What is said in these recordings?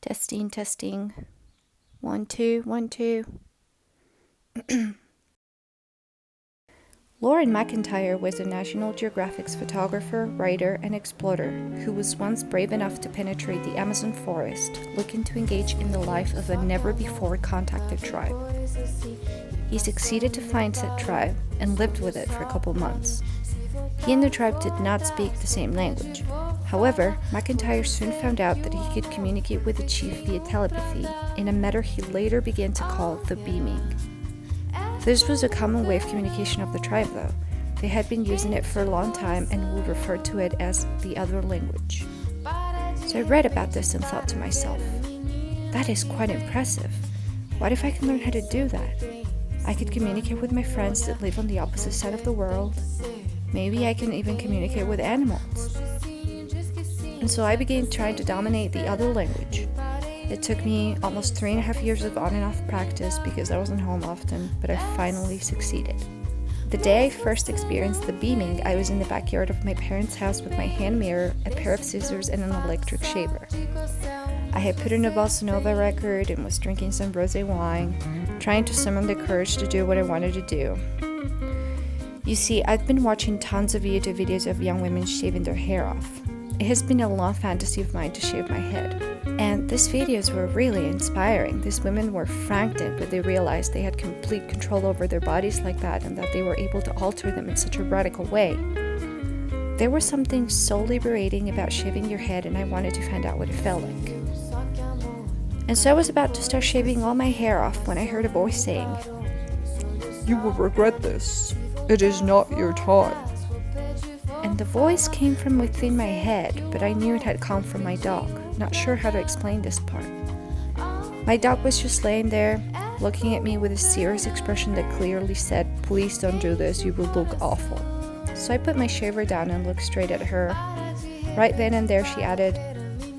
Testing, testing. 1, 2, 1, 2. Lauren McIntyre was a National Geographic's photographer, writer, and explorer who was once brave enough to penetrate the Amazon forest, looking to engage in the life of a never-before-contacted tribe. He succeeded to find said tribe and lived with it for a couple months. He and the tribe did not speak the same language. However, McIntyre soon found out that he could communicate with the chief via telepathy in a matter he later began to call the beaming. This was a common way of communication of the tribe though. They had been using it for a long time and would refer to it as the other language. So I read about this and thought to myself, that is quite impressive. What if I can learn how to do that? I could communicate with my friends that live on the opposite side of the world. Maybe I can even communicate with animals. And so I began trying to dominate the other language. It took me almost 3.5 years of on and off practice because I wasn't home often, but I finally succeeded. The day I first experienced the beaming, I was in the backyard of my parents' house with my hand mirror, a pair of scissors, and an electric shaver. I had put in a bossa nova record and was drinking some rosé wine, trying to summon the courage to do what I wanted to do. You see, I've been watching tons of YouTube videos of young women shaving their hair off. It has been a long fantasy of mine to shave my head. And these videos were really inspiring. These women were frantic when they realized they had complete control over their bodies like that and that they were able to alter them in such a radical way. There was something so liberating about shaving your head, and I wanted to find out what it felt like. And so I was about to start shaving all my hair off when I heard a voice saying, "You will regret this. It is not your time." And the voice came from within my head, but I knew it had come from my dog. Not sure how to explain this part. My dog was just laying there, looking at me with a serious expression that clearly said, "Please don't do this, you will look awful." So I put my shaver down and looked straight at her. Right then and there she added,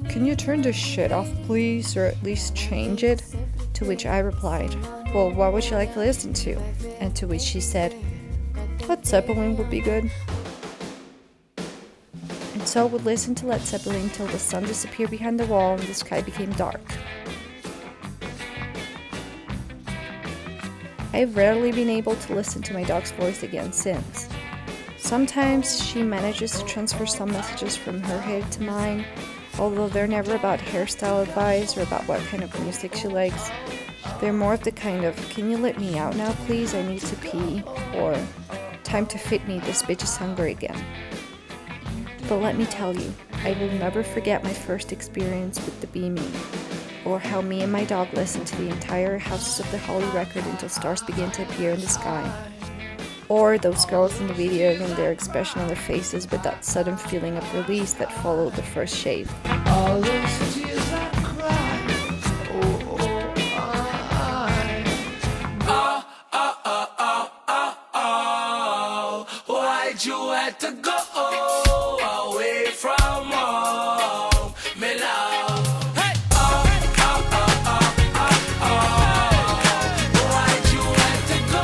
"Can you turn this shit off, please, or at least change it?" To which I replied, "Well, what would you like to listen to?" And to which she said, "Led Zeppelin would be good." And so I would listen to Led Zeppelin till the sun disappeared behind the wall and the sky became dark. I've rarely been able to listen to my dog's voice again since. Sometimes she manages to transfer some messages from her head to mine, although they're never about hairstyle advice or about what kind of music she likes. They're more of the kind of, "Can you let me out now please, I need to pee," or "Time to feed me, this bitch is hungry again." But let me tell you, I will never forget my first experience with the beaming, or how me and my dog listened to the entire Houses of the Holy record until stars began to appear in the sky. Or those girls in the video and their expression on their faces with that sudden feeling of release that followed the first shave. All those tears I cried, why'd you have to go away from home, me love? Hey! Why'd you have to go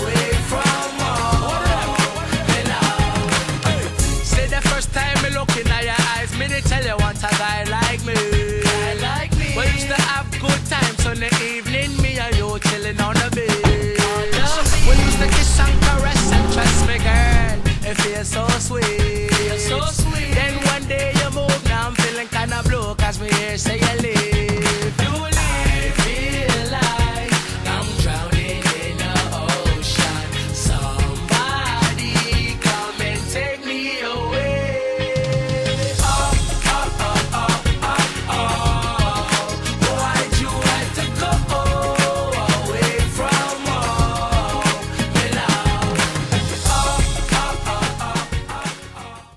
away from home, me love? Say the first time me look in your eyes, me they tell you want a guy like me. We used to have good times on the evening, me and you chilling on the bed. We used to kiss and caress and trust me, girl. It feels so sweet. Then one day you move, now I'm feeling kinda blue, cause me here say